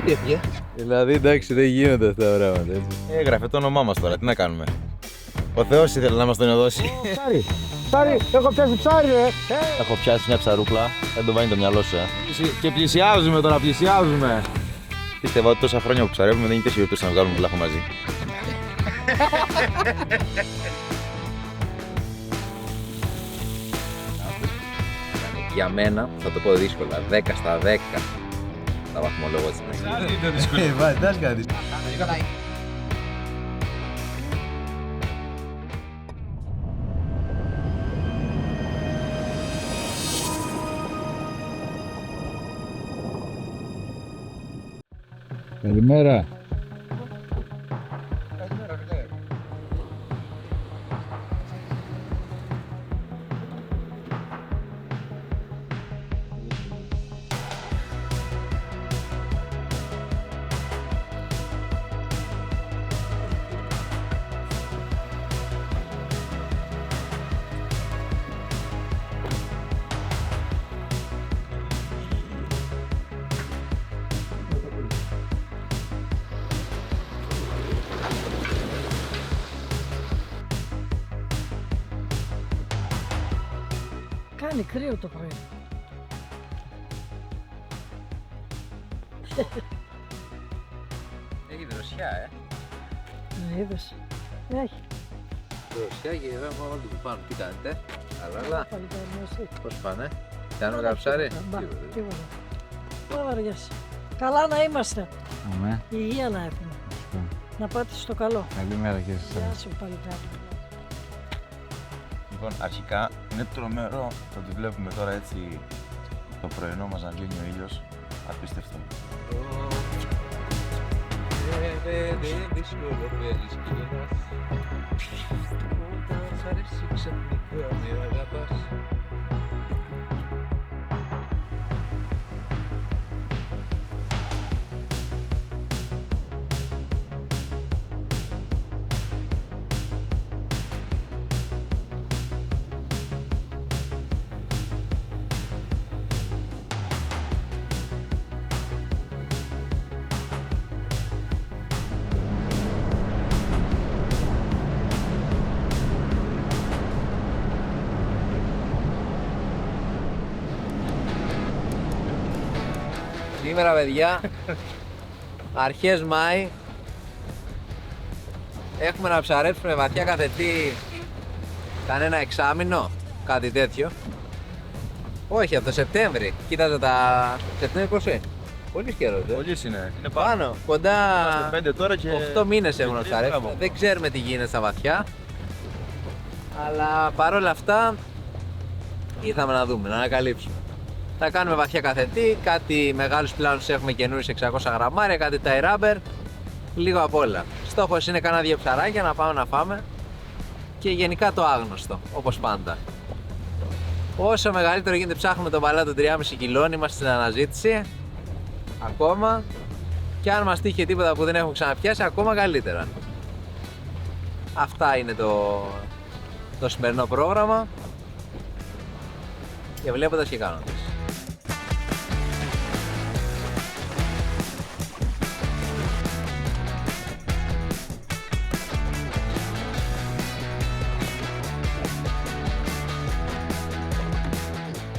τι έφυγε. Δηλαδή εντάξει, δεν γίνονται αυτά τα πράγματα έτσι. Έγραφε το όνομά μας τώρα, τι να κάνουμε. Ο Θεός ήθελε να μας τον δώσει. Ψάρι, ψάρι, έχω πιάσει ψάρι ρε. Έχω πιάσει μια ψαρούκλα, δεν το βάνει το μυαλό σου, Και πλησιάζουμε τώρα, πλησιάζουμε. Πίστευα ότι τόσα χρόνια που ψαρεύουμε δεν είναι περίπτωση να βγάλουμε βλάχο μαζί. Για μένα, θα το πω δύσκολα, 10 στα 10 τα βαθμολόγω έτσι. Βάζει κάτι. Καλημέρα. Κάνει κρύο το πρωί. Έχει δροσιά, Ναι, είδες. Έχει. Δροσιά και εδώ όλοι που πάνω. Τι κάνετε, αλλά Παλικάρι μου, εσύ. πώς πάνε. Κάνουμε καψάρι. Τίποτα. Μα βαριέσαι. Καλά να είμαστε. Αμέ. Υγεία να έχουμε. Να πάτε στο καλό. Καλημέρα και σε Γεια εσάς. σου παλικάρι. Λοιπόν, αρχικά είναι τρομερό το ότι βλέπουμε τώρα έτσι το πρωινό μας να βγαίνει ο ήλιος. Απίστευτο. Σήμερα παιδιά, αρχές Μάη, έχουμε να ψαρέψουμε βαθιά καθετή κανένα εξάμηνο, κάτι τέτοιο. Όχι, από το Σεπτέμβρη. Κοίταζα τα... Σεπτέμβρη πώς είναι. Πολύ καιρός, Πολύ είναι. Είναι Πάνω, κοντά 5 τώρα και 8 μήνες έχουμε να ψαρέψουμε. μπράβο. Δεν ξέρουμε τι γίνεται στα βαθιά. Αλλά παρόλα αυτά, ήρθαμε να δούμε, να ανακαλύψουμε. Θα κάνουμε βαθιά καθετή, κάτι μεγάλους πλάνους έχουμε καινούριους 600 γραμμάρια, κάτι tie rubber, λίγο απ' όλα. Στόχος είναι κάνα 2 ψαράκια να πάμε να φάμε και γενικά το άγνωστο, όπως πάντα. Όσο μεγαλύτερο γίνεται ψάχνουμε τον παλάτο 3,5 κιλών, είμαστε στην αναζήτηση ακόμα και αν μας τύχει τίποτα που δεν έχουμε ξαναπιάσει, ακόμα καλύτερα. Αυτά είναι το σημερινό πρόγραμμα και βλέποντας και κάνοντας.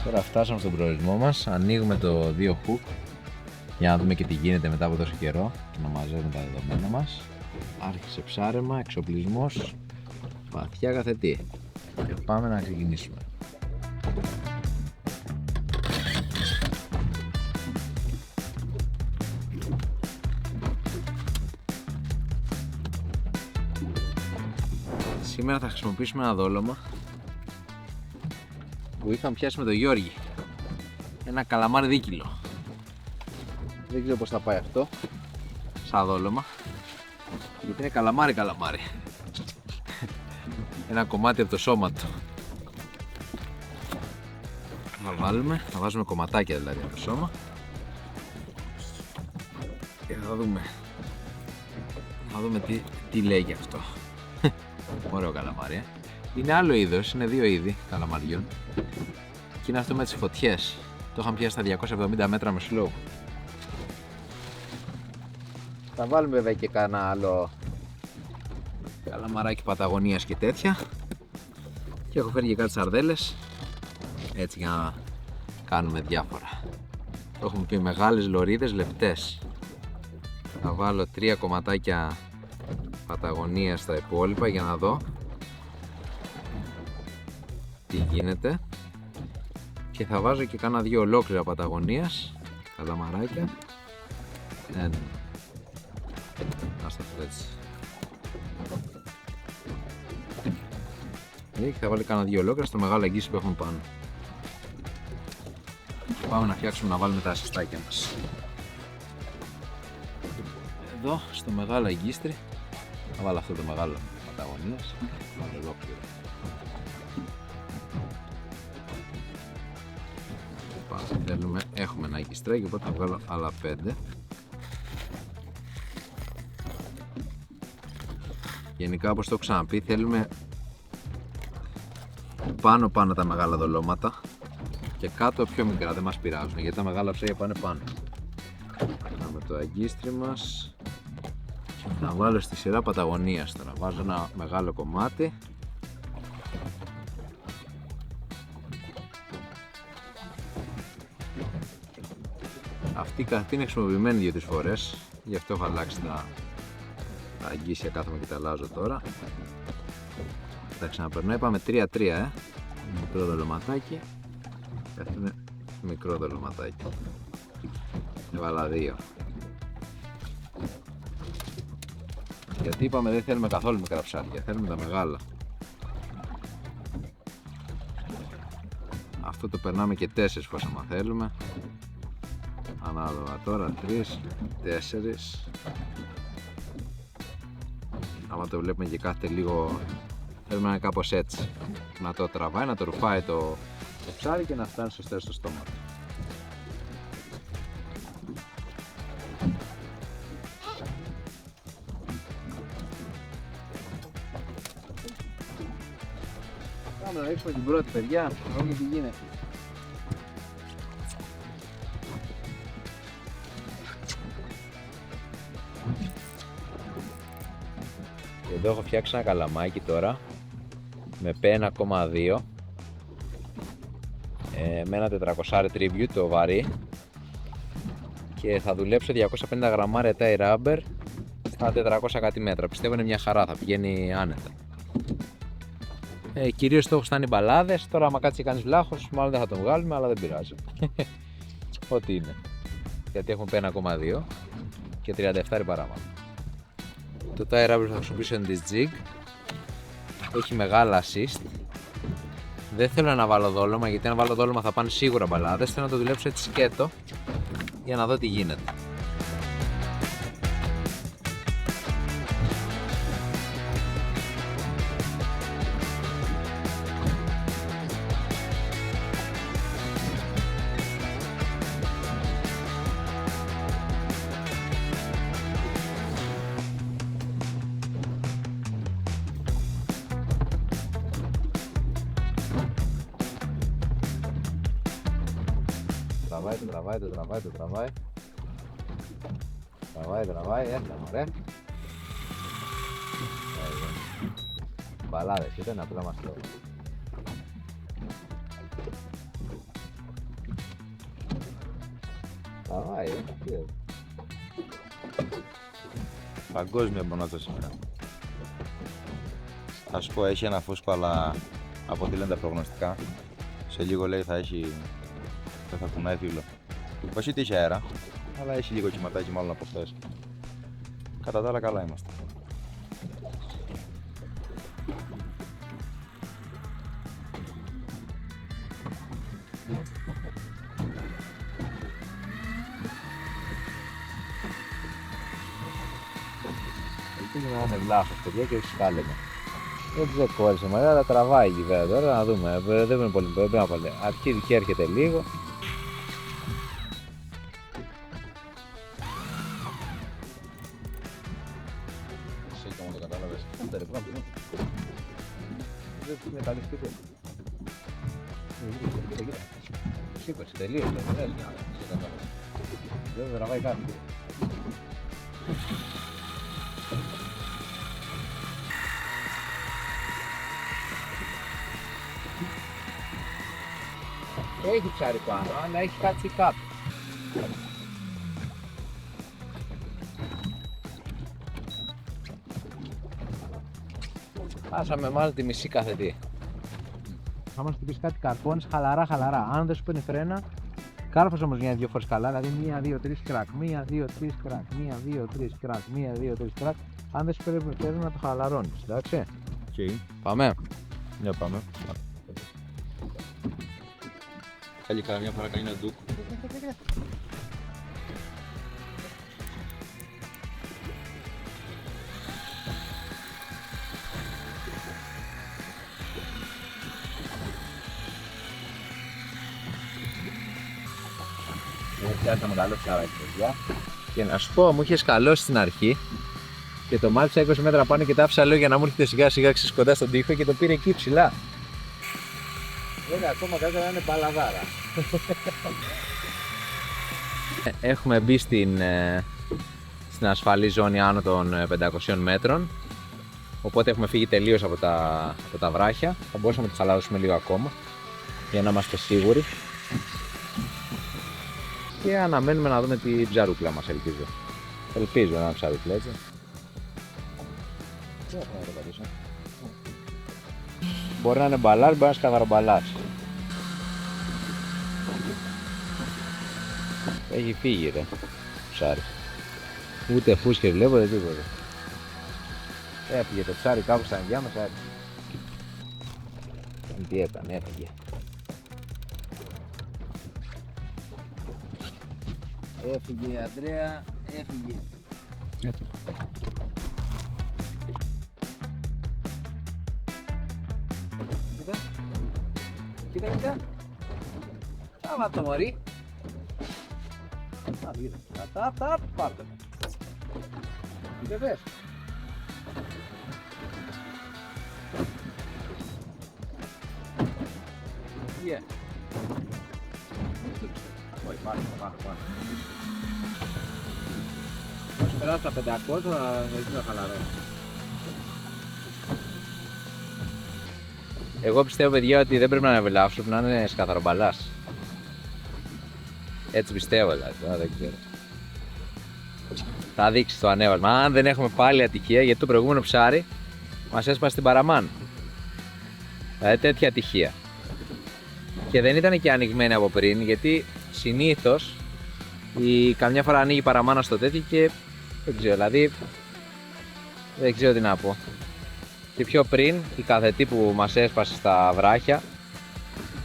Τώρα φτάσαμε στον προορισμό μας, ανοίγουμε το 2 hook για να δούμε και τι γίνεται μετά από τόσο καιρό και να μαζεύουμε τα δεδομένα μας. Άρχισε ψάρεμα, εξοπλισμός, βαθιά καθετή και πάμε να ξεκινήσουμε. Σήμερα θα χρησιμοποιήσουμε ένα δόλωμα που είχαμε πιάσει με τον Γιώργη. Ένα καλαμάρι δίκυλο. Δεν ξέρω πώς θα πάει αυτό σαν δόλωμα, γιατί είναι καλαμάρι. Ένα κομμάτι από το σώμα του. Θα βάζουμε κομματάκια δηλαδή από το σώμα και θα δούμε τι λέγει αυτό. Ωραίο καλαμάρι. Είναι άλλο είδος, είναι 2 είδη καλαμαριών και είναι αυτό με τις φωτιές. Το είχαμε πιάσει στα 270 μέτρα με slow. Θα βάλουμε βέβαια και κάνα άλλο καλαμαράκι Παταγωνίας και τέτοια. Και έχω φέρει και κάτι σαρδέλες, έτσι για να κάνουμε διάφορα. Το έχουμε πει μεγάλες λωρίδες λεπτές. Θα βάλω 3 κομματάκια Παταγωνίας στα υπόλοιπα για να δω τι γίνεται. Και θα βάζω και κάνα 2 ολόκληρα Παταγωνίας, καλαμαράκια. Ένα. Άστα αυτό έτσι. Και θα βάλω κάνα 2 ολόκληρα στο μεγάλο αγγίσι που έχουμε πάνω. Και πάμε να φτιάξουμε να βάλουμε τα ασιστάκια μας. Εδώ στο μεγάλο αγκίστρι θα βάλω αυτό το μεγάλο Παταγωνίας. Βάλω ολόκληρο. Θέλουμε, έχουμε ένα αγκιστράκι, οπότε θα βγάλω άλλα 5. Γενικά, όπως το έχω ξαναπεί, θέλουμε πάνω τα μεγάλα δολώματα και κάτω πιο μικρά, δεν μας πειράζουν γιατί τα μεγάλα ψάρια πάνε πάνω. Με το αγκίστρι μας να βάλω στη σειρά Παταγωνίας τώρα. Βάζω ένα μεγάλο κομμάτι. Αυτή είναι χρησιμοποιημένη 2-3 φορές, γι' αυτό έχω αλλάξει τα αγκίσια, κάθομαι και τα αλλάζω τώρα. Τα ξαναπερνώ, είπαμε 3-3 μικρό δολωματάκι και αυτό είναι μικρό δολωματάκι. Έβαλα 2. Γιατί είπαμε δεν θέλουμε καθόλου μικρά ψάρια, θέλουμε τα μεγάλα. Αυτό το περνάμε και 4 φορές άμα θέλουμε. Ανάλογα τώρα, 3, 4. Άμα το βλέπουμε και κάθεται λίγο, θέλουμε να είναι κάπως έτσι. Να το τραβάει, να το ρουφάει το ψάρι και να φτάνει στο στέρι στο στόμα του. Πάμε να ρίξουμε την πρώτη, παιδιά, να δούμε τι γίνεται. Εδώ έχω φτιάξει ένα καλαμάκι τώρα με P1,2 με ένα 400 Tribute το βαρύ και θα δουλέψω 250 γραμμάρια tie rubber στα 400 κάτι μέτρα. Πιστεύω είναι μια χαρά, θα πηγαίνει άνετα. Κυρίως στόχος θα είναι οι μπαλάδες. Τώρα άμα κάτσει κανείς βλάχος μάλλον δεν θα τον βγάλουμε, αλλά δεν πειράζει. Ό,τι είναι. Γιατί έχουμε P1,2 και 37 παράμετρα. Το tie rubber θα χρησιμοποιήσω είναι της Jig. Έχει μεγάλα assist. Δεν θέλω να βάλω δόλωμα, γιατί αν βάλω δόλωμα θα πάνε σίγουρα μπαλάδες. Θέλω να το δουλέψω έτσι σκέτο για να δω τι γίνεται. Τραβάει, έλα μωρέ. Μπαλάδες, ήταν απλά μας το. Τραβάει, Παγκόσμια μπονάτσα σήμερα. Θα σου πω, έχει ένα φούσκο, αλλά από ό,τι λένε τα προγνωστικά, σε λίγο λέει θα κουνάει φύλλο. Όχι ότι έχει αέρα, αλλά έχει λίγο κυματάκι μάλλον από χθες. Κατά τα άλλα καλά είμαστε. Ελπίζω να είναι βλάχος, παιδιά, και όχι σκάλεμα. Δεν κόλλησε μαζί, αλλά τραβάει εκεί πέρα τώρα, να δούμε. Δεν είναι πολύ πολύ. Αρχίζει και έρχεται λίγο. Σύντομα το κατάλαβες. Δεν είναι καλή σπίτι. Σήκωσε, τελείωσε. Δεν τραβάει κάτι. Έχει ψάρι πάνω, αλλά έχει κάτσει κάτω. Χάσαμε μάλλον τη μισή καθετή. Θα μας χτυπήσει κάτι καρπώνες χαλαρά. Αν δεν σου παίρνει φρένα, κάρφωσε όμως μια-δύο φορές καλά. Δηλαδή 1-2-3 κρακ, 1-2-3 κρακ, 1-2-3 κρακ, 1-2-3 κρακ. Αν δεν σου παίρνει φρένα να το χαλαρώνεις, εντάξει. Okay. Πάμε. Για πάμε. Καλή καλά, μια φορά κάνει ένα ντουκ. Πιάσαμε καλό ψάράκι, παιδιά. Και να σου πω, μου είχε καλώσει στην αρχή και το μάλισα 20 μέτρα πάνω και τα άφησα λίγο για να μου έρχεται σιγά σιγά κοντά στον τοίχο και το πήρε εκεί ψηλά. Βέβαια, ακόμα καλύτερα να είναι μπαλαδάρα. Έχουμε μπει στην ασφαλή ζώνη άνω των 500 μέτρων. Οπότε έχουμε φύγει τελείως από τα βράχια. Θα μπορούσαμε να το χαλαρώσουμε λίγο ακόμα για να είμαστε σίγουροι. Και αναμένουμε να δούμε την ψαρούκλα μας, ελπίζω. Ελπίζω να είναι ψαρούκλα, έτσι. Μπορεί να είναι μπαλάς, μπορεί να είναι σκαθαρομπαλάς. Έχει φύγει ρε, ψάρι. Ούτε φούσκες βλέπω, δεν τίποτα. Έφυγε το ψάρι κάπου στα ενδιάμεσα. Τι έκανε, έφυγε. Έφυγε η Ανδρέα, έφυγε. Έτσι. Κοίτα. Άμα το μωρί. Τα, πάρτε. Κοίτα πες. Όχι, πάνω. Όσο περάσει τα 500 θα γίνει χαλαρό. Εγώ πιστεύω, παιδιά, ότι δεν πρέπει να είναι βελάφσου, να είναι σκαθαρομπαλάς. Έτσι πιστεύω, δηλαδή, δεν ξέρω. Θα δείξει το ανέβασμα. Αν δεν έχουμε πάλι ατυχία, γιατί το προηγούμενο ψάρι μας έσπασε την παραμάν. Δηλαδή τέτοια ατυχία. Και δεν ήταν και ανοιγμένη από πριν, γιατί συνήθως καμιά φορά ανοίγει η παραμάνα στο τέτοιο και δεν ξέρω, δηλαδή δεν ξέρω τι να πω. Και πιο πριν η καθετή που μας έσπασε στα βράχια,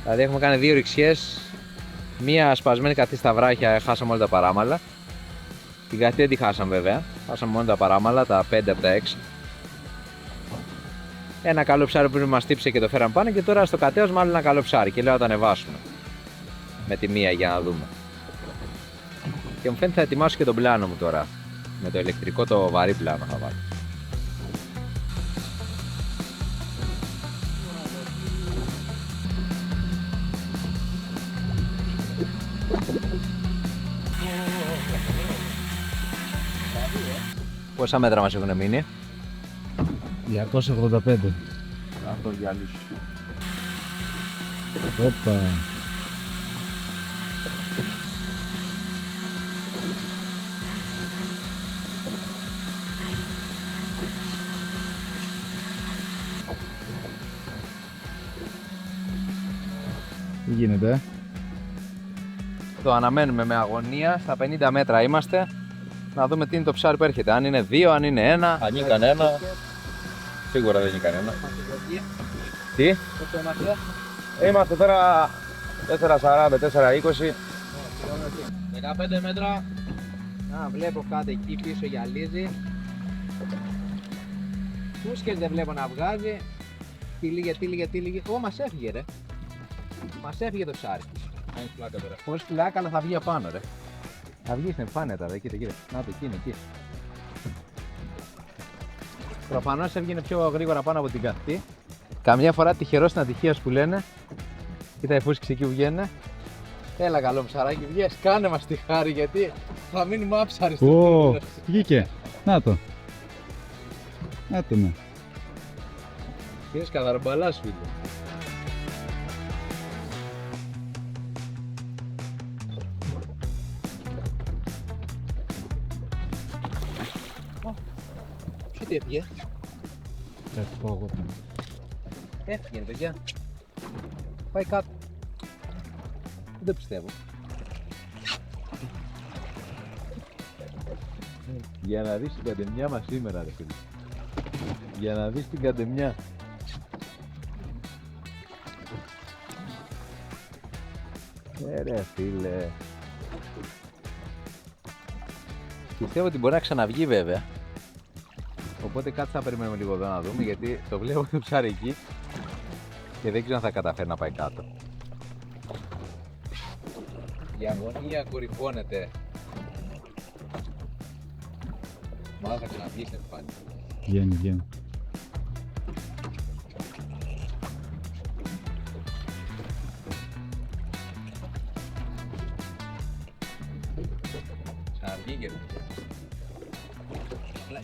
δηλαδή έχουμε κάνει 2 ρηξιές, μία σπασμένη καθή στα βράχια, χάσαμε όλα τα παράμαλα. Την καθή δεν τη χάσαμε βέβαια, χάσαμε μόνο τα παράμαλα, τα 5 από τα 6. Ένα καλό ψάρι που μας τύψε και το φέραμε πάνω και τώρα στο κατέος άλλο ένα καλό ψάρι και λέω να το ανεβάσουμε με τη μία για να δούμε. Και μου φαίνεται θα ετοιμάσω και τον πλάνο μου τώρα, με το ηλεκτρικό το βαρύ πλάνο θα βάλω. Πόσα μέτρα μας έχουν μείνει? 285. Αυτό γυαλίσω. Όπα. Τι γίνεται? Το αναμένουμε με αγωνία, στα 50 μέτρα είμαστε. Να δούμε τι είναι το ψάρι που έρχεται, αν είναι 2, αν είναι 1. Αν είναι κανένα, σίγουρα δεν είναι κανένα. Τι? Πόσο είμαστε? Είμαστε τώρα 4.40 με 4.20. 15 μέτρα. Να βλέπω κάτι εκεί πίσω γυαλίζει. Φούσκες δεν βλέπω να βγάζει. Τίλιγε. Ω, μας έφυγε ρε. Μας έφυγε το ψάρι. Κάνει πλάκα τώρα. Χωρίς πλάκα, αλλά θα βγει απάνω ρε. Θα βγει στην εμφάνεια τώρα, κοίτα. Να το, εκεί. Προφανώς έβγαινε πιο γρήγορα πάνω από την καθή. Καμιά φορά τυχερός στην ατυχία που λένε. Κοίτα οι φούσκες εκεί που βγαίνουν. Έλα καλό ψαράκι, βγες, κάνε μας τη χάρη γιατί Θα μείνουμε άψαροι Ω, βγήκε. Να το. Να το ναι. Κύριε καθαρμπαλάς, φίλε. Ποιο τι έφυγε? Θα το πω εγώ. Έφυγε, παιδιά. Πάει κάτω. Δεν το πιστεύω. Για να δεις την καντεμιά μας σήμερα, ρε φίλε. Για να δεις την καντεμιά. Ρε φίλε. Πιστεύω ότι μπορεί να ξαναβγεί βέβαια. Οπότε κάτσε να περιμένουμε λίγο εδώ να δούμε, γιατί το βλέπω το ψάρι εκεί και δεν ξέρω αν θα καταφέρει να πάει κάτω. Η αγωνία κορυφώνεται. Μάλλον θα ξαναβγεί στην επιφάνεια. Βγαίνει, βγαίνει. Ξαναβγήκε.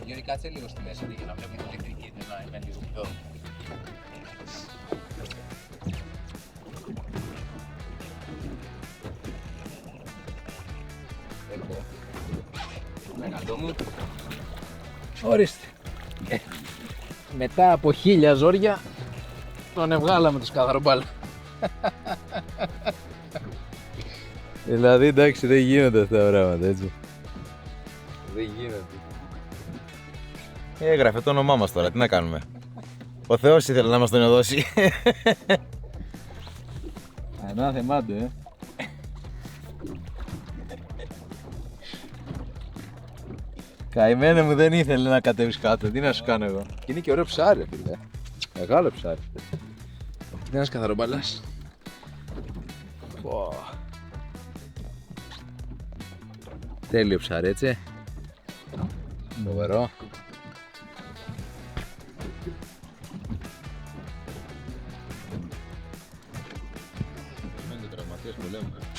Γιώργη, κάτσε λίγο στη μέση για να βλέπουμε την ηλεκτρική, να είναι λίγο πιο. Μεγαλό μου. Ορίστε. Μετά από 1000 ζόρια τον ευγάλαμε τους καθαρμπάλα. Δηλαδή εντάξει, δεν γίνονται αυτά τα πράγματα, έτσι. Δεν γίνονται. Έγραφε το όνομά μας τώρα, τι να κάνουμε. Ο Θεός ήθελε να μας τον δώσει. Ανάθεμά του, Καημένε μου, δεν ήθελε να κατέβεις κάτω, τι να σου κάνω εγώ. Και είναι και ωραίο ψάρι, φίλε. Μεγάλο ψάρι. Είναι ένας καθαρόμπαλας. Τέλειο ψάρι, έτσι. Φοβερό.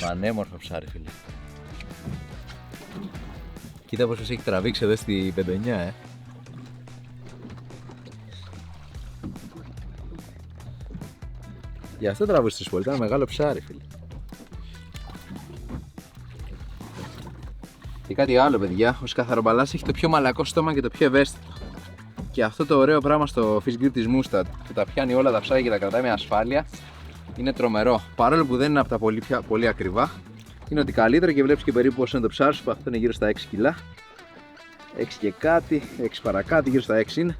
Πανέμορφο ψάρι, φίλε. Κοίτα πως έχει τραβήξει εδώ στη πεντονιά, Γι' αυτό τραβούσε πολύ, ήταν μεγάλο ψάρι, φίλε. Και κάτι άλλο, παιδιά, ο σκαθαρομπαλάς έχει το πιο μαλακό στόμα και το πιο ευαίσθητο. Και αυτό το ωραίο πράγμα στο fish grip της Mustad, που τα πιάνει όλα τα ψάρια και τα κρατάει με ασφάλεια, είναι τρομερό. Παρόλο που δεν είναι από τα πολύ ακριβά, είναι ότι καλύτερο και βλέπεις και περίπου πόσο είναι το ψάρι σου, που αυτό είναι γύρω στα 6 κιλά. 6 και κάτι, 6 παρακάτω, γύρω στα 6 είναι.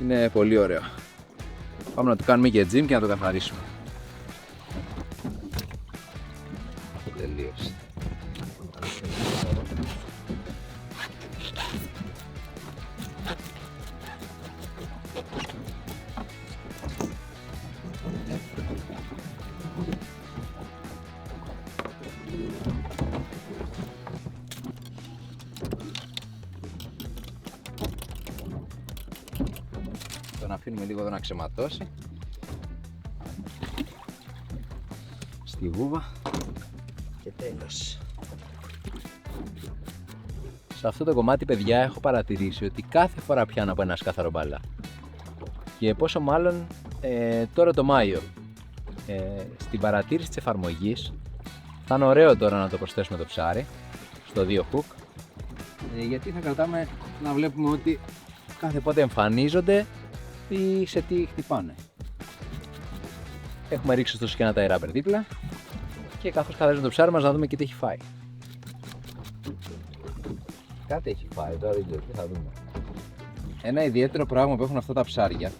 Είναι πολύ ωραίο. Πάμε να το κάνουμε και gym και να το καθαρίσουμε. Τελείωσε. Τον αφήνουμε λίγο εδώ να ξεματώσει στη βούβα και τέλος. Σε αυτό το κομμάτι, παιδιά, έχω παρατηρήσει ότι κάθε φορά πιάνω από ένα σκαθαρομπαλά, και πόσο μάλλον τώρα το Μάιο. Στην παρατήρηση της εφαρμογής θα είναι ωραίο τώρα να το προσθέσουμε το ψάρι στο 2 hook, γιατί θα κρατάμε να βλέπουμε ότι κάθε πότε εμφανίζονται ή σε τι χτυπάνε. Έχουμε ρίξει ωστόσο και ένα tie rubber δίπλα, και καθώς καθαρίζουμε το ψάρι μας να δούμε και τι έχει φάει. Κάτι έχει φάει, τώρα δεν ξέρω, θα δούμε. Ένα ιδιαίτερο πράγμα που έχουν αυτά τα ψάρια,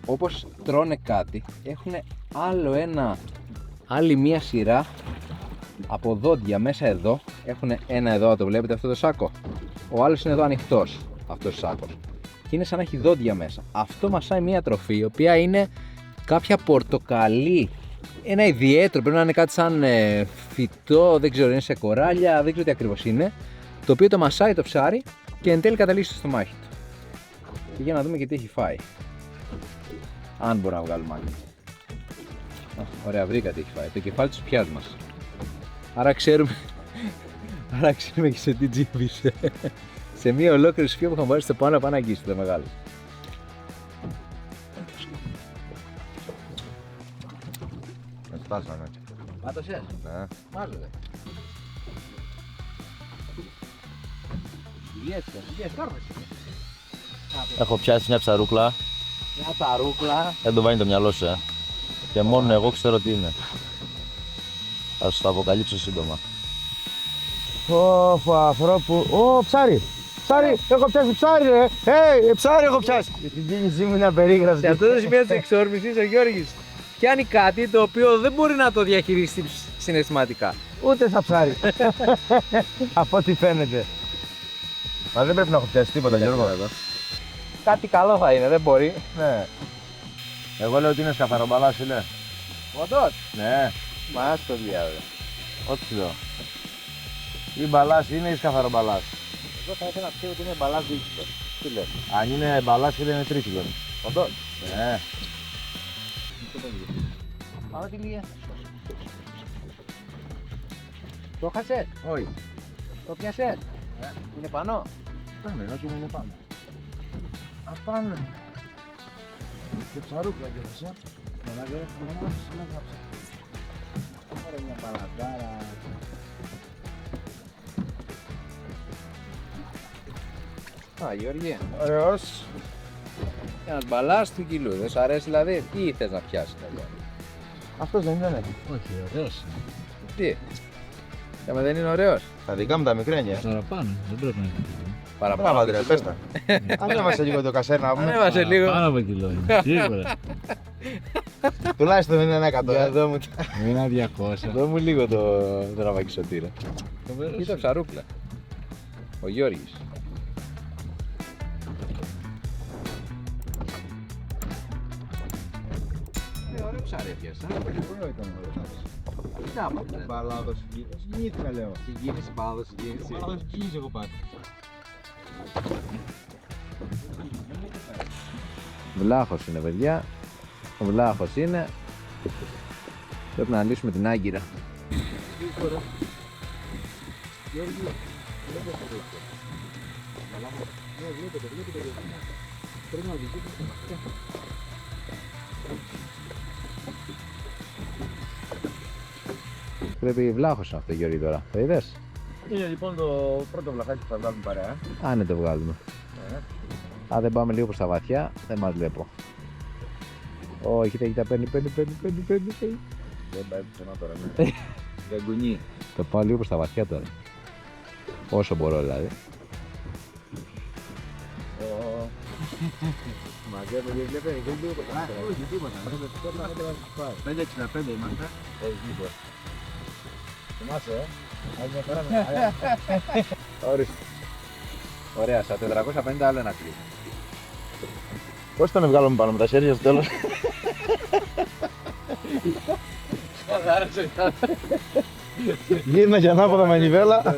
όπως τρώνε κάτι, έχουν άλλη μία σειρά από δόντια μέσα εδώ. Έχουν ένα εδώ, το βλέπετε αυτό το σάκο. Ο άλλος είναι εδώ ανοιχτός, αυτός ο σάκος. Και είναι σαν να έχει δόντια μέσα. Αυτό μασάει μία τροφή, η οποία είναι κάποια πορτοκαλί. Ένα ιδιαίτερο, πρέπει να είναι κάτι σαν φυτό, δεν ξέρω, είναι σε κοράλια, δεν ξέρω τι ακριβώς είναι. Το οποίο το μασάει το ψάρι και εν τέλει καταλήγει στο στομάχι του. Και για να δούμε και τι έχει φάει. Αν μπορούμε να βγάλουμε άκρη. Ωραία, βρήκα τι έχει φάει. Το κεφάλι της πιάς μας. Άρα ξέρουμε Παράξενε και σε τι τζίπησε. Σε μία ολόκληρη σφία που είχαμε βάλει στο πάνω πάνω αγγίσει το μεγάλο. Φτάσαμε. Μάτωσες. Ναι. Μάζονται. Έχω πιάσει μια ψαρούκλα, Μια ταρούκλα. δεν το βάνει το μυαλό σου, Και μόνο εγώ ξέρω τι είναι. Θα σου το αποκαλύψω σύντομα. Ω, ανθρώπου. Ω, ψάρι! Ψάρι! Έχω πιάσει ψάρι, ρε! Ψάρι έχω πιάσει! Την κίνησή μου είναι απερίγραστη. Σε αυτό το σημείο της εξόρμησης ο Γιώργης πιάνει κάτι το οποίο δεν μπορεί να το διαχειριστεί συναισθηματικά. Ούτε θα ψάρι. Από ό,τι φαίνεται. Μα δεν πρέπει να έχω πιάσει τίποτα, Γιώργο. Κάτι καλό θα είναι, δεν μπορεί. Ναι. Εγώ λέω ότι είναι σκαφαρομπαλάς, είναι. Όντως. Ναι. Μα το διάβολο. Ό,τι σου λέω. Ή μπαλάς είναι ή σκαφαρομπαλάς. Εγώ θα ήθελα να ξέρω ότι είναι μπαλάς δίκτυο. Τι λες. Αν είναι μπαλάς είναι τρίκυλο. Όντως. Ναι. Πάμε τη λίγα. Το χασες. Όχι. Το πιασες. Είναι πάνω. Πάμε, όχι μου είναι πάνω. Απάνω. Και ψαρούκλα και μέσα. Ωραία μια παλατάρα. Α, Γιώργη. Ωραίος. Ένας μπαλάς του κιλού. Δεν σου αρέσει δηλαδή. Τι θες να πιάσεις δηλαδή. Αυτός δεν είναι. Όχι, ωραίος. Τι. Κάμε δεν είναι ωραίος. Τα δικά μου τα μικρένια. Παραπάνω, δεν πρέπει να είναι. Παραπάνω. Μπράβο, Αντρέα, πες τα. Ανέβασε λίγο το κασέρ να πούμε. Ανέβασε λίγο. Πάνω από κιλό είναι. Σίγουρα. Τουλάχιστον είναι 100. Για δω μου, Είναι 200. δω μου λίγο το ραβάκι σωτήρα. Κοίτα ψαρούκλα. Ο Γιώργης. Ωραίο ψάρι έπιασα. Παλάδος, συγκινήθηκα λέω. Συγκίνηση, πάδο, συγκίνηση. Παλάδος συγκίνησε εγώ πάντα. Βλάχος είναι, παιδιά. Ο βλάχος είναι. Πρέπει να λύσουμε την άγκυρα. Πρέπει βλάχος αυτό, Γιώργη, τώρα. Το είδες? Είναι λοιπόν το πρώτο βλαχάκι που θα βγάλουμε παρέα. Αν ναι, το βγάλουμε. Αν δεν πάμε λίγο προς τα βαθιά, δεν μας βλέπω. Ω, κοίτα, παίρνει. Δεν πάει πουθενά τώρα, ναι. Δεν κουνεί. Το πάω λίγο προς τα βαθιά τώρα. Όσο μπορώ δηλαδή. Μαζεύω και βλέπει, δεν λίγο ποτέ. Όχι, τίποτα. 5,65 είμαστε. Λοιπόν. Θυμάσαι, άλλη μια φορά με. Ορίστε. Ωραία, στα 450 άλλο ένα κλικ. Πώς θα με βγάλουμε πάνω με τα χέρια στο τέλος. Γύρνα και ανάποδα μανιβέλα.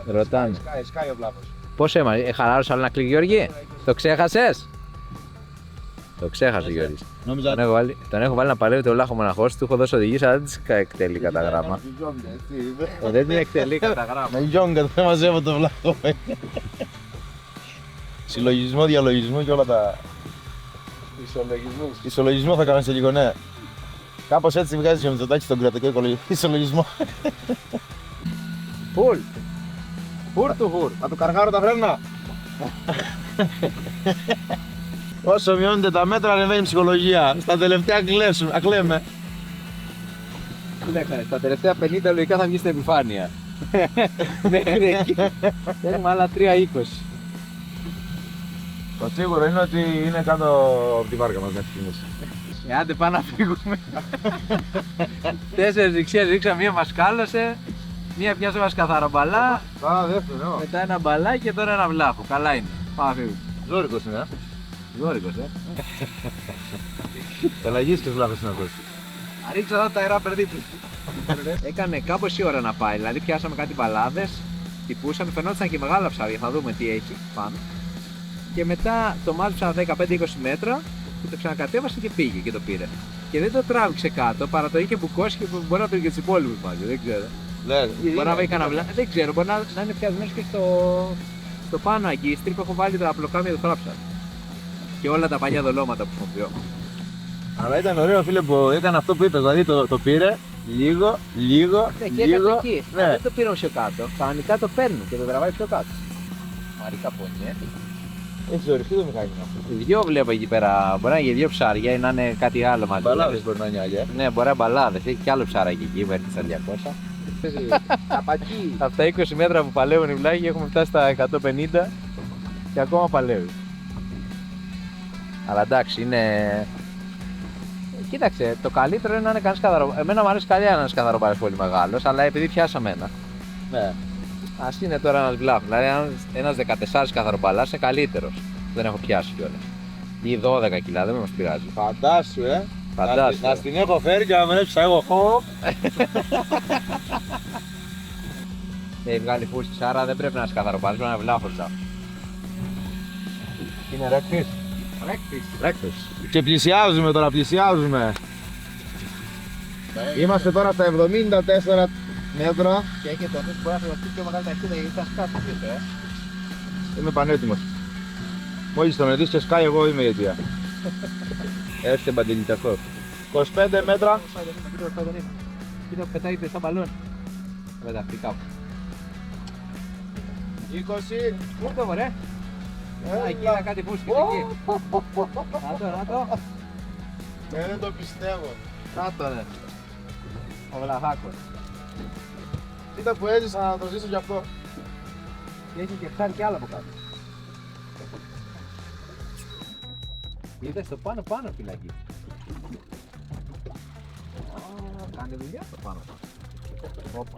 Ρωτάνε. Σκάει ο βλάχος. Πώς έμαθες, χαλάρωσε άλλο ένα κλικ, Γιώργη? Το ξέχασες? Το ξέχασε ο Γιώργης. Νόμιζα Τον έχω βάλει να παλεύει το βλάχο μοναχός, του έχω δώσει οδηγίες, αλλά δεν τις εκτελεί κατά γράμμα. Δεν την εκτελεί κατά γράμμα. με γιόγκα δεν μαζεύω το βλάχο. Συλλογισμό, διαλογισμό και όλα τα... Ισολογισμό θα κάνω σε λίγο, ναι. Κάπως έτσι βγάζει ο Μητσοτάκης στον κρατικό ισολογισμό. Φουλ. Φουρ του φουρ. Θα του καργάρω τα φρένα. Όσο μειώνονται τα μέτρα ανεβαίνει η ψυχολογία. Στα τελευταία ακλαίμε. Κοίταξε, στα τελευταία 50 λογικά θα βγει στην επιφάνεια. Μέχρι εκεί. Θέλουμε άλλα 3,20. Το σίγουρο είναι ότι είναι κάτω από τη βάρκα μας μέχρι στιγμής. Άντε πάμε να φύγουμε. 4 δεξιές ρίξαμε, μία μας κάλωσε. Μία πιάσε μας καθαρομπαλά. Α, δεύτερο. Μετά ένα μπαλάκι και τώρα ένα βλάχο. Καλά είναι. Πάμε να φύγουμε. Ζόρικος είναι, Ζόρικος, Πελαγίσκες βλάχος είναι αυτός. Ρίξα εδώ τα αερά περδίπλου. Έκανε κάπως η ώρα να πάει. Δηλαδή πιάσαμε κάτι μπαλάδες. Τυπούσαμε, φαινόταν και μεγάλα ψάρια. Θα δούμε τι έχει πάνω. Και μετά το μάζεψα 15-20 μέτρα και το ξανακατέβασε και πήγε και το πήρε. Και δεν το τράβηξε κάτω, παρά το είχε μπουκώσει και μπορεί να το είχε και τις υπόλοιπες μαζί, δεν ξέρω. Μπορεί να βρει κανένα βλάκι. Δεν ξέρω, μπορεί να είναι φτιαγμένο και στο πάνω εκεί. Στρίπ έχω βάλει το απλοκάμιο του φράψα. Και όλα τα παλιά δολώματα που χρησιμοποιώ. Αλλά ήταν ωραίο, φίλε, που έκανε αυτό που είπε. Δηλαδή το πήρε λίγο. Και έκανε εκεί. Δεν το πήραν πιο κάτω. Κανονικά το παίρνουν και το τραβάει πιο κάτω. Μαρίκα πονιέ. Έχει ζοριστεί το μηχάνημα. Δυο βλέπω εκεί πέρα. Μπορεί να είναι δύο ψάρια ή να είναι κάτι άλλο μαζί. Μπαλάδες μπορεί να είναι άλλα. Ναι, μπορεί να είναι μπαλάδες. Έχει κι άλλο ψάρακι εκεί που έρχεται στα 200. Καπακί. Από τα 20 μέτρα που παλεύουν οι βλάχοι έχουμε φτάσει στα 150 και ακόμα παλεύει. Αλλά εντάξει, είναι. Κοίταξε, το καλύτερο είναι να είναι κανείς καθαρό. Εμένα μου αρέσει καλιά να είναι καθαροπάρης πολύ μεγάλος, αλλά επειδή πιάσαμε ένα. Ναι. Ας είναι τώρα ένας βλάχος. Δηλαδή, ένας 14 καθαροπαλάς είναι καλύτερος. Δεν έχω πιάσει κιόλας. Ή 12 κιλά, δεν μας πειράζει. Φαντάσου, Φαντάσου. Να την έχω φέρει και να με έψα εγώ χώρο. Έχει βγάλει φούσκες, άρα δεν πρέπει να είσαι καθαροπάρης, πρέπει να είναι βλάχος. Είναι ρέκτης. Ρέκτης. Και πλησιάζουμε τώρα, πλησιάζουμε. Είμαστε τώρα στα 74 μέτρα. Και έχει το νους που μπορεί να φυλαχτεί πιο μεγάλη ταχύτητα γιατί θα σκάσει πίσω, Είμαι πανέτοιμος. Μόλις το μετρήσεις και σκάει, εγώ είμαι η αιτία. Έρχεται μπαντιλιταχός. 25 μέτρα. Κοίτα που πετάγεται σαν μπαλόν. Θα πεταχτεί κάπου. 20. Πού το μωρέ. Εκεί είναι κάτι φούσκες εκεί. Να το. Δεν το πιστεύω. Να το ρε. Ο βλαχάκος. Κοίτα που έζησα να το ζήσω κι αυτό. Και έχει και ψάρι κι άλλο από κάτω. Είδες το πάνω φυλακή. Κάνει δουλειά το πάνω. Όπα.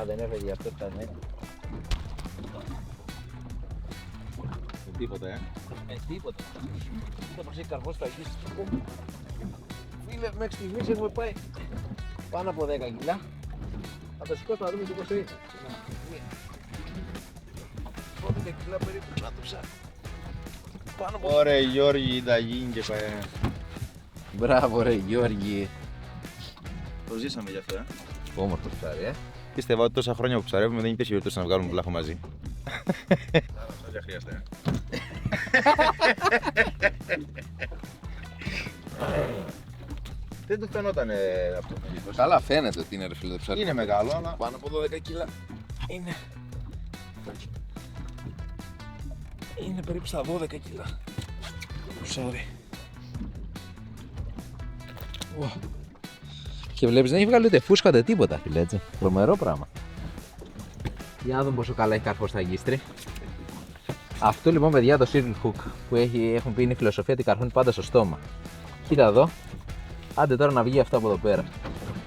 Α, δεν έφεγε γι' αυτό ήταν έτσι. Τίποτα, Τίποτα. Θα μας έχει καρφώσει το αγγίσει. Φίλε, μέχρι στιγμής έχουμε πάει πάνω από 10 κιλά. Θα το σηκώσω να δούμε τι πόσο είναι. 12 κιλά περίπου να το ψάχνω. Πάνω από... Ωραία, Γιώργη, τα γίνει και πάει. Μπράβο ρε Γιώργη. Το ζήσαμε γι' αυτό, Όμορφο ψάρι, Πίστευα ότι τόσα χρόνια που ψαρεύουμε δεν υπήρχε περίπτωση να βγάλουμε βλάχο μαζί. Δεν χρειάζεται. Δεν του φαινόταν αυτό. Καλά φαίνεται ότι είναι ρε φίλε το ψάρι. Είναι μεγάλο, αλλά Πάνω από 12 κιλά. Είναι περίπου στα 12 κιλά. Sorry. Και βλέπεις δεν έχει βγάλει ούτε φούσκα ούτε τίποτα φίλε έτσι. Τρομερό πράγμα. Για να δούμε πόσο καλά έχει καρφώσει τα γίστρι. Αυτό λοιπόν παιδιά το Circle Hook που έχουν πει είναι η φιλοσοφία ότι καρφώνει πάντα στο στόμα. Κοίτα εδώ. Άντε τώρα να βγει αυτό από εδώ πέρα.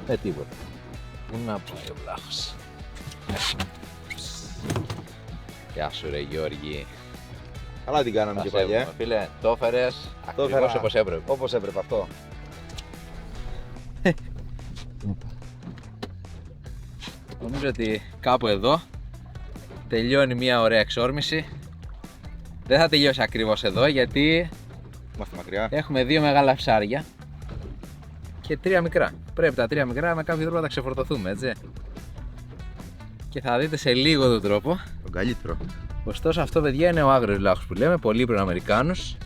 Τίποτα. Πού να πάει ο βλάχος. Γεια σου ρε Γιώργη. Καλά την κάναμε και παλιά. Φίλε, το έφερες ακριβώς όπως έπρεπε. Όπως έπρεπε αυτό. Νομίζω ότι κάπου εδώ τελειώνει μια ωραία εξόρμηση. Δεν θα τελειώσει ακριβώς εδώ γιατί Είμαστε μακριά. έχουμε δύο μεγάλα ψάρια και τρία μικρά. Πρέπει τα τρία μικρά με κάποιο τρόπο να τα ξεφορτωθούμε, έτσι. Και θα δείτε σε λίγο τον τρόπο. Τον καλύτερο. Ωστόσο αυτό παιδιά είναι ο άγριος βλάχος που λέμε, πολύπλευρο Αμερικάνος.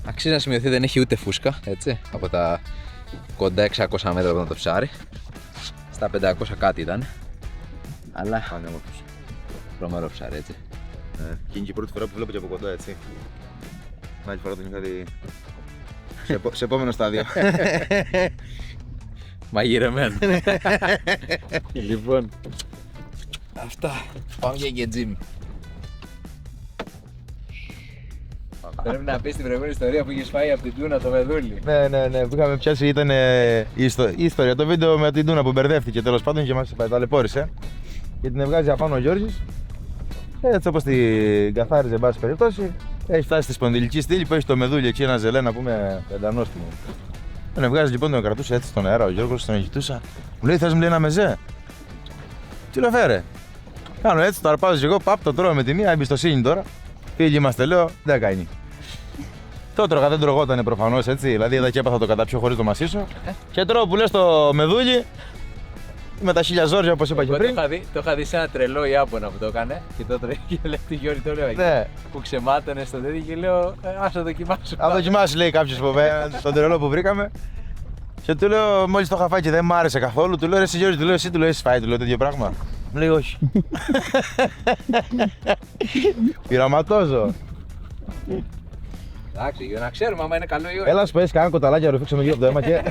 Αξίζει να σημειωθεί δεν έχει ούτε φούσκα, έτσι, από τα κοντά 600 μέτρα από το ψάρι. Στα 500 κάτι ήταν. Αλλά Πανέμορφος. τρομερό ψάρι, έτσι. Και είναι και η πρώτη φορά που βλέπω και από κοντά, έτσι. Την άλλη φορά τον είχα δει σε επόμενο στάδιο. Μαγειρεμένο. Λοιπόν, αυτά. Πάμε για γκετζίμι. Πρέπει να πεις την προηγούμενη ιστορία που είχες φάει από την τούνα το μεδούλι. Ναι, που είχαμε πιάσει ήταν η ιστορία. Το βίντεο με την τούνα που μπερδεύτηκε τέλος πάντων και μας ταλαιπώρησε. Και την εβγάζει απάνω ο Γιώργης. Έτσι όπως την καθάριζε, εν πάση περιπτώσει, έχει φτάσει στη σπονδυλική στήλη που έχει το μεδούλι εκεί, ένα ζελέ να πούμε πεντανόστιμο. Τον εβγάζει λοιπόν, τον κρατούσε έτσι στον αέρα ο Γιώργος, τον κοιτούσα. Μου λέει: θες μου λέει ένα μεζέ. Τι λέω φέρε. Κάνω έτσι, το αρπάζω και εγώ, παπ, το τρώω με τη μία, εμπιστοσύνη τώρα. Φίλοι είμαστε, λέω, δεν κάνει. Το τρώγα, δεν τρογότανε προφανώς έτσι, δηλαδή είδα και έπαθα το καταπιώ χωρίς το μασίσω. Και τρώω που λες το μεδούλι, Με τα 1000 ζόρια όπως είπα και Εγώ πριν. το είχα δει σε ένα τρελό Ιάπωνα που το έκανε και το τρέχει και λέει του Γιώργη, το λέω Ναι. που ξεμάτωνε στο τέτοιο και λέω ας το δοκιμάσω. Αν δοκιμάσει, λέει κάποιος τον τρελό που βρήκαμε. Και του λέω, μόλις το είχα φάει και δεν μ' άρεσε καθόλου, του λέω ρε εσύ Γιώργη, του λέω εσύ, του λέω έχεις φάει, του λέω τέτοιο πράγμα. Μου λέει όχι. Πειραματόζω. Εντάξει, για να ξέρουμε άμα είναι καλό ή όχι. Έλα σου πες κανένα κοταλάκι να ρουφήξουμε λίγο από το αίμα και...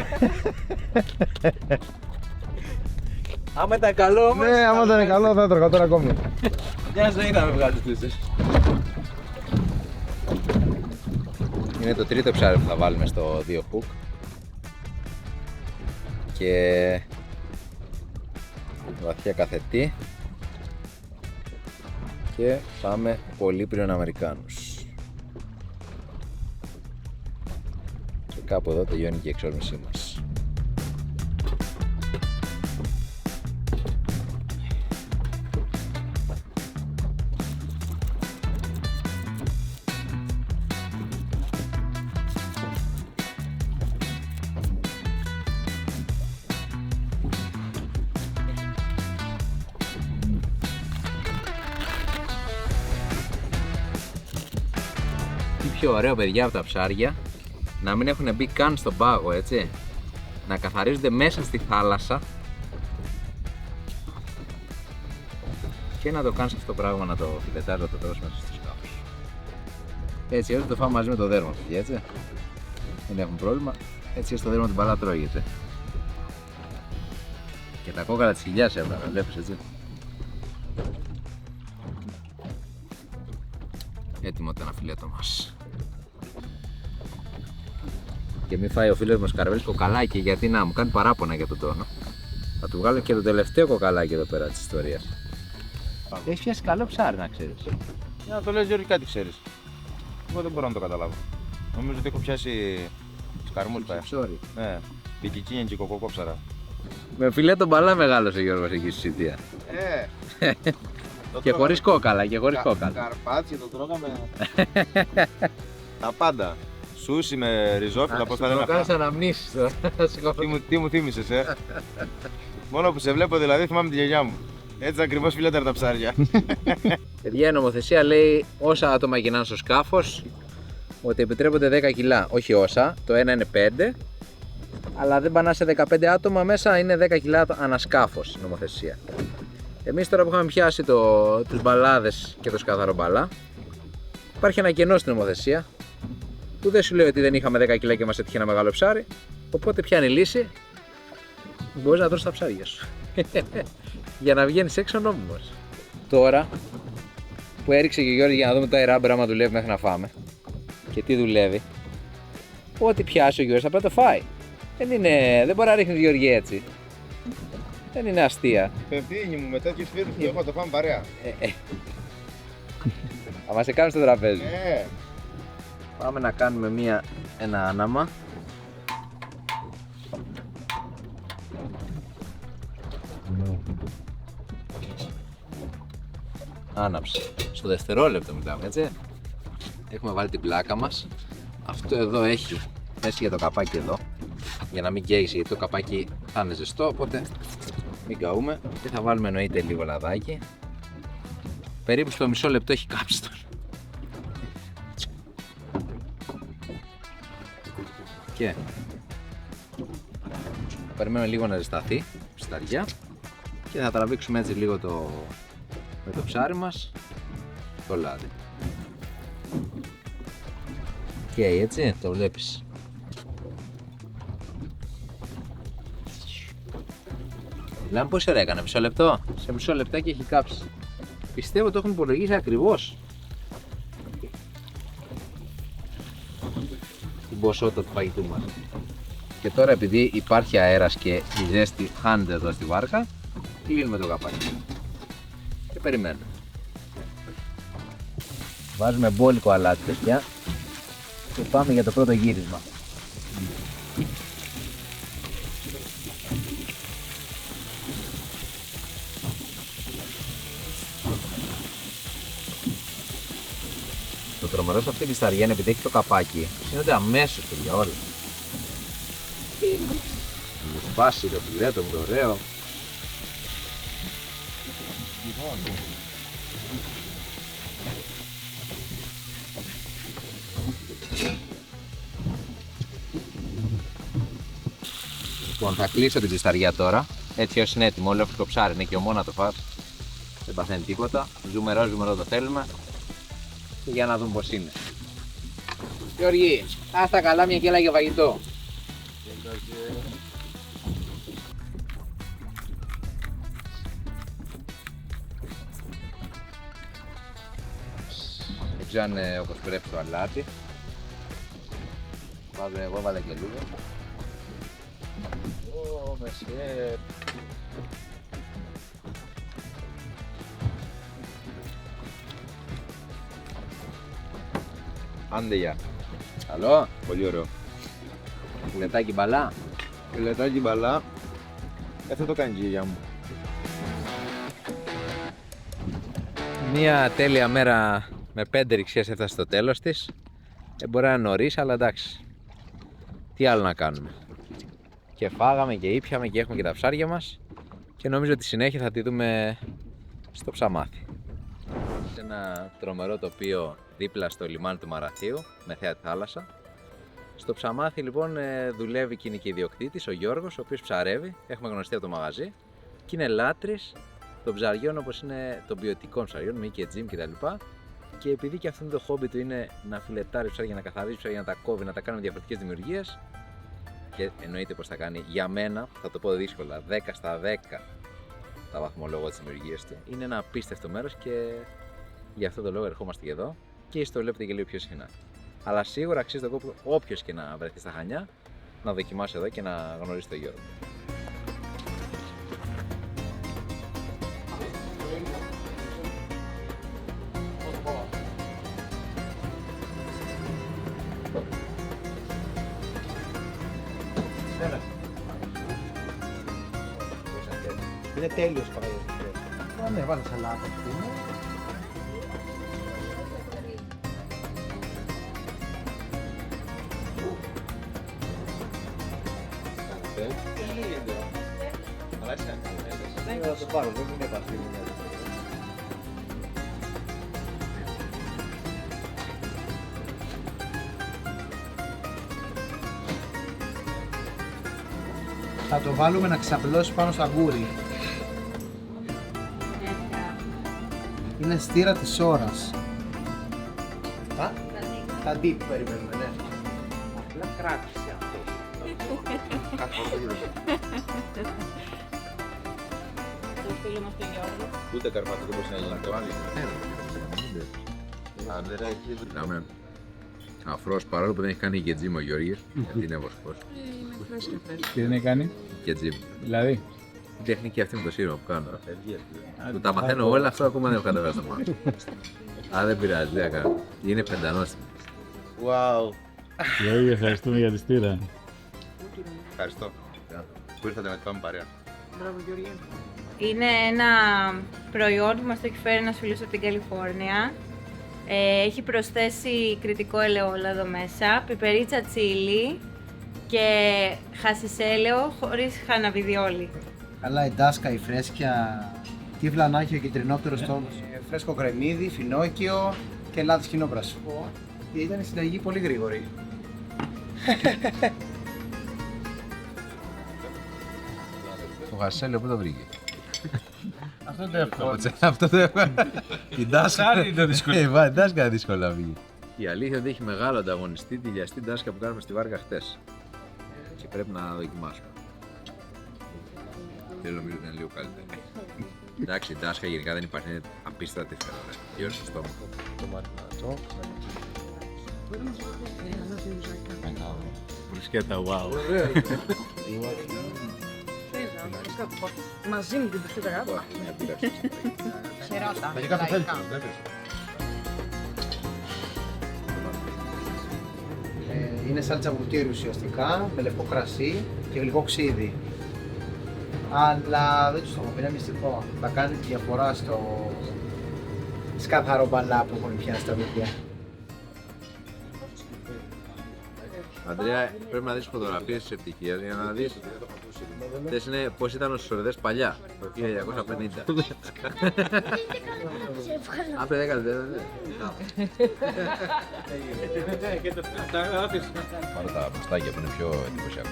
Άμα ήταν καλό όμως. Ναι, άμα ήταν καλό θα έτρωγα τώρα ακόμη. Μια ζωή να με βγάλεις τούσες. Είναι το τρίτο ψάρι που θα βάλουμε στο 2 hook. Και βαθιά καθετή. Και πάμε Πολύπριον Αμερικάνους. Και κάπου εδώ τελειώνει και η εξόρμησή μας. Τι πιο ωραίο, παιδιά, από τα ψάρια να μην έχουν μπει καν στον πάγο, έτσι, να καθαρίζονται μέσα στη θάλασσα και να το κάνεις αυτό το πράγμα, να το φιλετάρεις, να το τρως μέσα στο σκάφος. Έτσι, έτσι το φάμε μαζί με το δέρμα, παιδιά, έτσι, δεν έχουν πρόβλημα, έτσι στο δέρμα την παλά τρώγεται. Και τα κόκαλα της χιλιάς έβγαλα, βλέπεις, έτσι. Έτοιμο ήταν ένα φιλέτο μας. Και μην φάει ο φίλος μας Καρβέλης κοκαλάκι, γιατί να μου κάνει παράπονα για τον τόνο. Θα του βγάλω και το τελευταίο κοκαλάκι εδώ πέρα της ιστορίας. Έχεις πιάσει καλό ψάρι, να ξέρεις. Για να το λες Γιώργη, κάτι ξέρεις. Εγώ δεν μπορώ να το καταλάβω. Νομίζω ότι έχω πιάσει σκαρμούς πάει. Sorry. Ναι, πικικίνια και κοκοκόψαρα. Με φιλέτο μπαλά μεγάλωσε ο Γιώργος εκεί στη Σιτία. Και χωρίς κόκαλα, και χωρίς κόκαλα. Καρπάτσι, το τρώγαμε. Τα πάντα. Σούσι με ριζόφυλλα, πώς θα λένε αυτά. κάνεις αναμνήσεις τώρα. Τι μου θύμισες, Μόνο που σε βλέπω δηλαδή θυμάμαι τη γιαγιά μου. Έτσι ακριβώς φιλέτερα τα ψάρια. Παιδιά, η νομοθεσία λέει όσα άτομα γυρνάνε στο σκάφος ότι επιτρέπονται 10 κιλά. Όχι όσα, το ένα είναι 5, αλλά δεν πάνε σε 15 άτομα μέσα, είναι 10 κιλά ανασκάφος η νομοθεσία. Εμείς τώρα που είχαμε πιάσει τις μπαλάδες και το σκαθαρό μπαλά, υπάρχει ένα κενό στην νομοθεσία που δεν σου λέει ότι δεν είχαμε 10 κιλά και μας έτυχε ένα μεγάλο ψάρι. Οπότε ποια είναι η λύση? Μπορείς να τρως τα ψάρια σου για να βγαίνεις έξω νόμιμος. Τώρα που έριξε και ο Γιώργος για να δούμε τα αεράμπερ άμα δουλεύει μέχρι να φάμε και τι δουλεύει, ό,τι πιάσει ο Γιώργος θα πρέπει να το φάει. Δεν μπορεί να ρίχνει Γιώργη έτσι. Δεν είναι αστεία. Πευθύνη μου, με τέτοιους φίλους που έχω το φάμε παρέα. Θα μας σε κάνουν στο τραπέζι. Ναι. Πάμε να κάνουμε ένα άναμα. Άναψε. Στο δευτερόλεπτο μιλάμε, έτσι. Έχουμε βάλει την πλάκα μας. Αυτό εδώ έχει θέση για το καπάκι εδώ, για να μην καίγει, γιατί το καπάκι θα είναι ζεστό, οπότε μην καούμε. Και θα βάλουμε εννοείται λίγο λαδάκι. Περίπου στο μισό λεπτό έχει κάψει τώρα. Και περιμένουμε λίγο να ζεσταθεί στα αργιά και θα τραβήξουμε έτσι λίγο με το ψάρι μας το λάδι. Και έτσι το βλέπεις. Μιλάμε πόση ώρα έκανε, μισό λεπτό. Σε μισό λεπτάκι έχει κάψει. Πιστεύω το έχουν υπολογίσει ακριβώς την ποσότητα του φαγητού μας. Και τώρα επειδή υπάρχει αέρας και η ζέστη χάνεται εδώ στη βάρκα, κλείνουμε το καπάκι και περιμένουμε. Βάζουμε μπόλικο αλάτι, παιδιά, και πάμε για το πρώτο γύρισμα. Το τρομερό σε αυτή τη σταριά είναι επειδή έχει το καπάκι, γίνονται αμέσως, παιδιά, όλα. Μου σπάσει το φιλέτο μου, το ωραίο. Λοιπόν, θα κλείσω την τσισταριά τώρα. Έτσι όσο είναι έτοιμο, όλο το ψάρι είναι και ομό να το φας. Δεν παθαίνει τίποτα. Ζουμερό το θέλουμε. Και για να δούμε πώς είναι. Γιώργη, άστα καλά μια κέλα για φαγητό. Δεν ξέρω αν όπως πρέπει το αλάτι. Εγώ έβαλα και λίγο. Ω, μεσιέ. Άντε γεια. Καλό, Πολύ ωραίο. φιλετάκι μπαλά. Φιλετάκι μπαλά. Αυτό το κάνει η γιαγιά μου. Μια τέλεια μέρα με 5 ρηξίες έφτασε στο τέλος της. Μπορεί να είναι νωρίς, αλλά εντάξει. Τι άλλο να κάνουμε. Και φάγαμε και ήπιαμε και έχουμε και τα ψάρια μας. Και νομίζω ότι στη συνέχεια θα τη δούμε στο Ψαμάθι. Σε ένα τρομερό τοπίο δίπλα στο λιμάνι του Μαραθίου, με θέα τη θάλασσα. Στο Ψαμάθι λοιπόν δουλεύει και είναι και ιδιοκτήτης, ο Γιώργος, ο οποίος ψαρεύει. Έχουμε γνωριστεί από το μαγαζί. Και είναι λάτρης των ψαριών, όπως είναι των ποιοτικών ψαριών, μη και τζιμ κτλ. Και επειδή και αυτό το χόμπι του είναι να φιλετάρει ψάρια, να καθαρίζει ψάρια, να τα κόβει, να τα κάνει με διαφορετικές δημιουργίες. Και εννοείται πως θα κάνει για μένα, θα το πω δύσκολα, 10 στα 10 τα βαθμολόγω της δημιουργίας του. Είναι ένα απίστευτο μέρος και γι' αυτό το λόγο ερχόμαστε και εδώ και ίσως το βλέπετε και λίγο πιο συχνά. Αλλά σίγουρα αξίζει τον κόπο όποιος και να βρεθεί στα Χανιά να δοκιμάσει εδώ και να γνωρίσει τον Γιώργο. Είναι τέλειος παγιός. Ναι, βάλε σαλάτα. Θα το πάρω, δεν είναι επαφή. Θα το βάλουμε να ξαπλώσει πάνω στα αγκούρι. Είναι στήρα της ώρας. Τα deep περιμένουμε, ναι. Απλά κράτησε αυτό. Κάτι Το φίλο μας τον Γιώργο. Ούτε καρπάτο δεν μπορούσε να γίνει το άλλο. Μιλάμε αφρός, παρόλο που δεν έχει κάνει και τζιμ ο Γιώργης, γιατί είναι βοσκός. Τι δεν έχει κάνει, Και τζιμ. δηλαδή. Η τεχνική αυτή με το σύρωμα που κάνω. Του τα μαθαίνω όλα, αυτό ακόμα δεν έχω κατεβάσει το μάτι. Αλλά δεν πειράζει, δεν κάνω. Είναι πεντανόστιμο. Wow. Γιώργη, ευχαριστούμε για τη στήρα. Ευχαριστώ. Που ήρθατε να τη πάμε παρέα. Είναι ένα προϊόν που μας το έχει φέρει ένας φίλος από την Καλιφόρνια. Έχει προσθέσει κριτικό ελαιόλαδο μέσα, πιπερίτσα τσίλι και χασισέλαιο χωρίς χαναβιδιόλι. Καλά, η ντάσκα, η φρέσκια, κύβλα να έχει ο κυτρινόπτερος τόνος. Φρέσκο κρεμμύδι, φινόκιο και λάδι σκηνόπρασο. Ήταν η συνταγή πολύ γρήγορη. Το χασέλαιο πού το βρήκε. Αυτό το εύκολο. Αυτό το έβγαλε. Την τάσκα είναι το δύσκολο. την τάσκα δύσκολα βγήκε. Η αλήθεια είναι ότι έχει μεγάλο ανταγωνιστή τη λιαστή τάσκα που κάναμε στη Βάρκα χτες. Και πρέπει να δοκιμάσουμε. Δεν νομίζω ότι είναι λίγο καλύτερη. Εντάξει, η τάσκα γενικά δεν υπάρχει, είναι απίστευτα τυφερά. Γύρω στο στόμα. Το μαρινάτο. Μπρισκέτα, wow. Μαζί με την μπρισκέτα. Μερικά το θέλει. Είναι σάλτσα βουτύρου ουσιαστικά, με λευκό κρασί και γλυκό ξύδι. Αλλά δεν τους το έχω πει, είναι μυστικό. Θα κάνει τη διαφορά στο σκαθαρό μπαλά που έχουν πιάσει τα παιδιά. Αντρέα, πρέπει να δεις φωτογραφίες της ευτυχίας για να δεις. Αυτές είναι πώς ήταν ο Σορδές παλιά, το 1950. Αν δεν έκανε, Πάρω τα μουστάκια που είναι πιο εντυπωσιακά.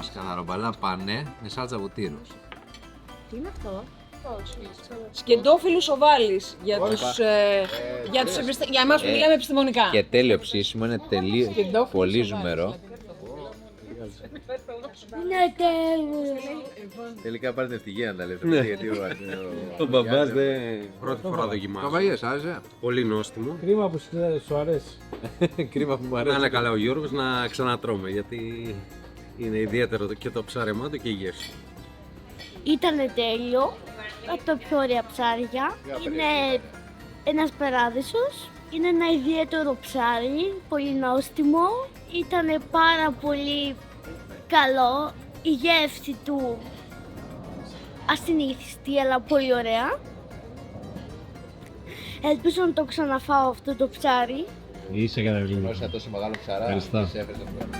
Σκαναρομπαλά πάνε με σάλτσα βουτύρου. Τι είναι αυτό? Σκεντόφυλλους οβάλης για εμάς που μιλάμε επιστημονικά. Και τέλειο ψήσιμο, είναι πολύ ζουμερό. Είναι τέλειο. τελικά πάρετε ευτυχία να τα λέτε. Γιατί Ο μπαμπάς δεν. Πρώτη φορά δοκιμάζω. Καβαγιές, άρεσε. Πολύ νόστιμο. Κρίμα που σου αρέσει. Κρίμα που μου Να αρέσει. είναι καλά ο Γιώργος να ξανατρώμε γιατί είναι ιδιαίτερο και το ψάρεμά του και η γεύση. Ήτανε τέλειο. Από τα πιο ωραία ψάρια. Είναι ένας παράδεισος. Είναι ένα ιδιαίτερο ψάρι, πολύ νόστιμο. Ήτανε πάρα πολύ καλό. Η γεύση του ασυνήθιστη, αλλά πολύ ωραία. Ελπίζω να το ξαναφάω αυτό το ψάρι. Είσαι καταπληκτικό. Όσα τόσο μεγάλο ψαρά, Ευχαριστώ. σε έφερε το πρώτο.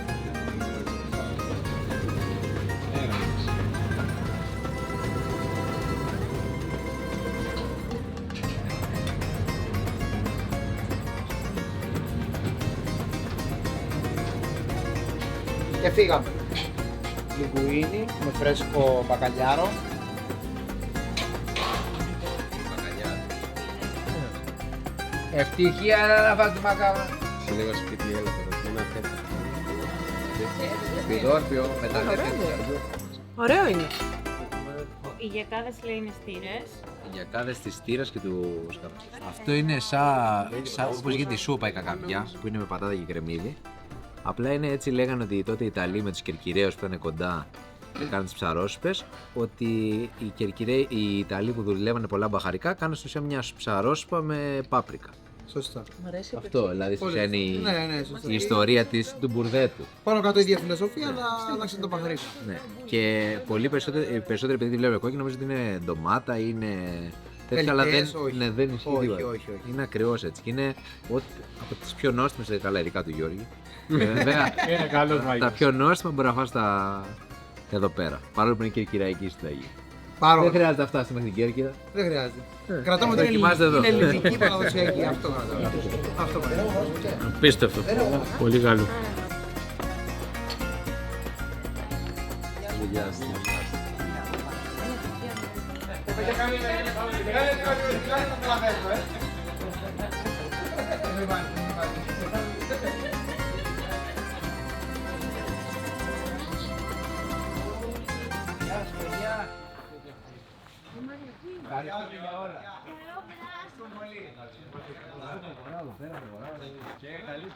Και φύγαμε. Λιγκουίνι με φρέσκο μπακαλιάρο. Ευτυχία να φας τη μακάβρα. Σε λίγο σπίτι έλα τώρα. Ένα τέτοιο. Πιδόρπιο, μετά Ωραίο είναι. Οι γιακάδες λέει είναι στήρες. οι γιακάδες της τύρας και του σκαρπιού. Αυτό είναι σαν όπως γίνεται η σούπα η κακαμιά, που είναι με πατάτα και κρεμμύδι. Απλά είναι έτσι, λέγανε ότι τότε οι Ιταλοί με τους Κερκυραίους που ήταν κοντά και κάνανε τις ψαρόσουπες, ότι οι Ιταλοί που δουλεύανε πολλά μπαχαρικά κάνανε στο ουσία μια ψαρόσουπα με πάπρικα. Σωστά. Αυτό δηλαδή στο ουσία είναι Ναι, σωστά. η ιστορία του μπουρδέτου. Πάνω κάτω η ίδια φιλοσοφία, αλλά άλλαξε το παχαρίσιο. Ναι. Και πολύ περισσότερο επειδή τη βλέπω κόκκινη, νομίζω ότι είναι ντομάτα ή είναι τέτοια, αλλά Ελιτές, όχι. δεν ισχύει Όχι, τίποτα. όχι, όχι. Είναι ακριβώς έτσι. Και είναι από τις πιο νόστιμες, καλά ειδικά του Γιώργη. Βέβαια, Είναι καλός τα μάγειρας. πιο νόστιμα μπορεί να φας εδώ πέρα. Παρόλο που είναι κερκυραϊκή συνταγή. Πάρα Δεν πολύ. χρειάζεται να φτάσει μέχρι την Κέρκυρα. Δεν χρειάζεται. Κρατάμε την δοκιμάστε εδώ. ελληνική παραδοσιακή. Αυτό κρατάμε. Αυτό κρατάμε. Απίστευτο. Πολύ καλό. Και καλή